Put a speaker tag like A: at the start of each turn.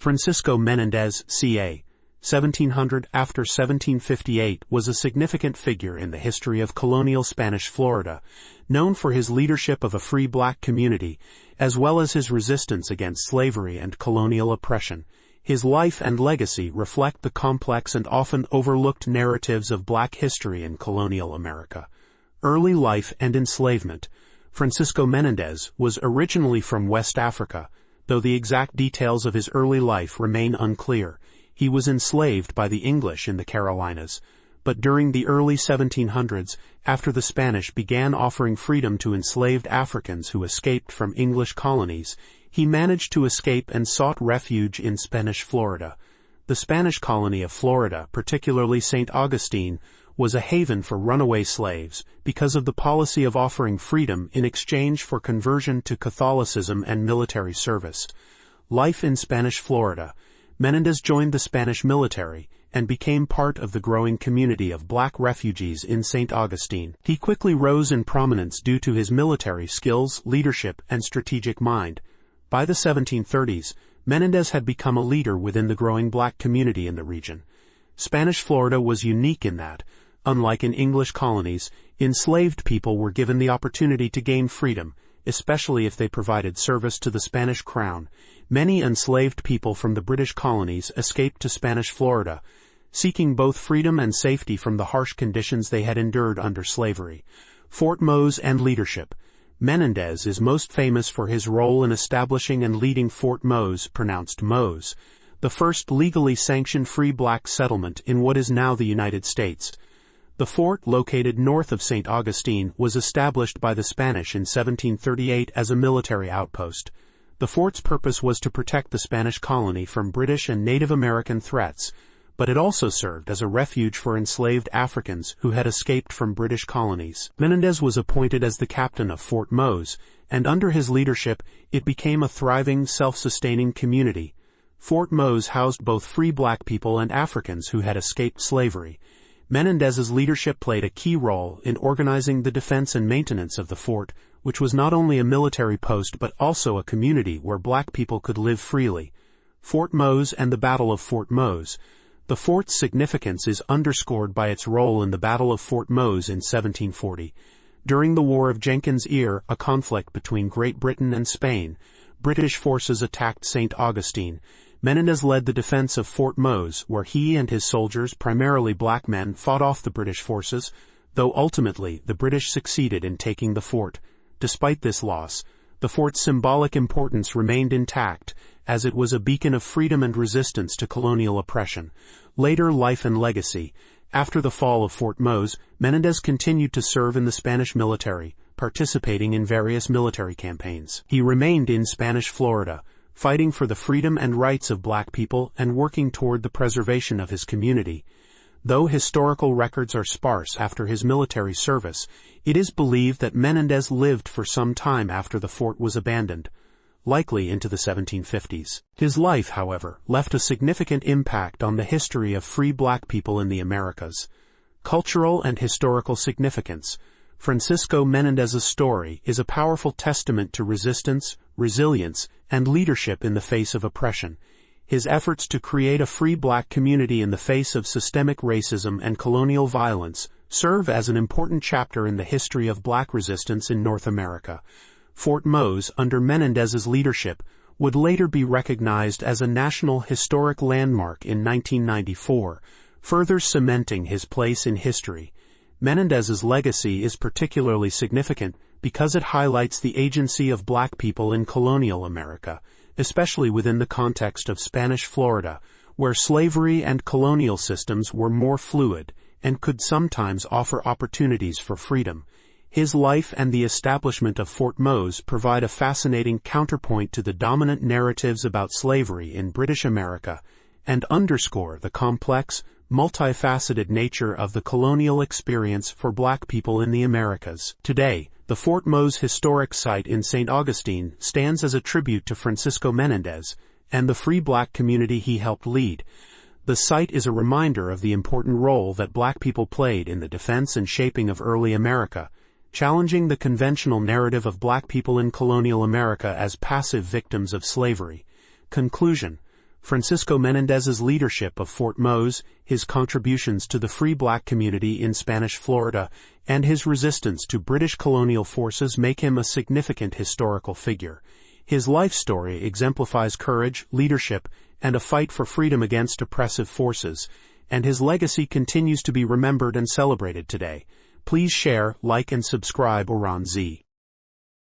A: Francisco Menéndez, ca. 1700 after 1758, was a significant figure in the history of colonial Spanish Florida, known for his leadership of a free black community, as well as his resistance against slavery and colonial oppression. His life and legacy reflect the complex and often overlooked narratives of black history in colonial America. Early life and enslavement. Francisco Menéndez was originally from West Africa, though the exact details of his early life remain unclear. He was enslaved by the English in the Carolinas, but during the early 1700s, after the Spanish began offering freedom to enslaved Africans who escaped from English colonies, he managed to escape and sought refuge in Spanish Florida. The Spanish colony of Florida, particularly St. Augustine, was a haven for runaway slaves because of the policy of offering freedom in exchange for conversion to Catholicism and military service. Life in Spanish Florida. Menendez joined the Spanish military and became part of the growing community of black refugees in St. Augustine. He quickly rose in prominence due to his military skills, leadership, and strategic mind. By the 1730s, Menendez had become a leader within the growing black community in the region. Spanish Florida was unique in that, unlike in English colonies, enslaved people were given the opportunity to gain freedom, especially if they provided service to the Spanish crown. Many enslaved people from the British colonies escaped to Spanish Florida, seeking both freedom and safety from the harsh conditions they had endured under slavery. Fort Mose and leadership. Menendez is most famous for his role in establishing and leading Fort Mose, pronounced Mose, the first legally sanctioned free black settlement in what is now the United States. The fort, located north of St. Augustine, was established by the Spanish in 1738 as a military outpost. The fort's purpose was to protect the Spanish colony from British and Native American threats, but it also served as a refuge for enslaved Africans who had escaped from British colonies. Menendez was appointed as the captain of Fort Mose, and under his leadership, it became a thriving, self-sustaining community. Fort Mose housed both free black people and Africans who had escaped slavery. Menendez's leadership played a key role in organizing the defense and maintenance of the fort, which was not only a military post but also a community where black people could live freely. Fort Mose and the Battle of Fort Mose. The fort's significance is underscored by its role in the Battle of Fort Mose in 1740. During the War of Jenkins' Ear, a conflict between Great Britain and Spain, British forces attacked St. Augustine. Menendez led the defense of Fort Mose, where he and his soldiers, primarily black men, fought off the British forces, though ultimately the British succeeded in taking the fort. Despite this loss, the fort's symbolic importance remained intact, as it was a beacon of freedom and resistance to colonial oppression. Later life and legacy. After the fall of Fort Mose, Menendez continued to serve in the Spanish military, participating in various military campaigns. He remained in Spanish Florida, fighting for the freedom and rights of black people and working toward the preservation of his community. Though historical records are sparse after his military service, it is believed that Menendez lived for some time after the fort was abandoned, likely into the 1750s. His life, however, left a significant impact on the history of free black people in the Americas. Cultural and historical significance. Francisco Menendez's story is a powerful testament to resistance, resilience, and leadership in the face of oppression. His efforts to create a free black community in the face of systemic racism and colonial violence serve as an important chapter in the history of black resistance in North America. Fort Mose, under Menendez's leadership, would later be recognized as a National Historic Landmark in 1994, further cementing his place in history. Menendez's legacy is particularly significant because it highlights the agency of black people in colonial America, especially within the context of Spanish Florida, where slavery and colonial systems were more fluid and could sometimes offer opportunities for freedom. His life and the establishment of Fort Mose provide a fascinating counterpoint to the dominant narratives about slavery in British America and underscore the complex, multifaceted nature of the colonial experience for black people in the Americas. Today, the Fort Mose historic site in St. Augustine stands as a tribute to Francisco Menendez and the free black community he helped lead. The site is a reminder of the important role that black people played in the defense and shaping of early America, challenging the conventional narrative of black people in colonial America as passive victims of slavery. Conclusion. Francisco Menendez's leadership of Fort Mose, his contributions to the free black community in Spanish Florida, and his resistance to British colonial forces make him a significant historical figure. His life story exemplifies courage, leadership, and a fight for freedom against oppressive forces, and his legacy continues to be remembered and celebrated today. Please share, like and subscribe Oran Z.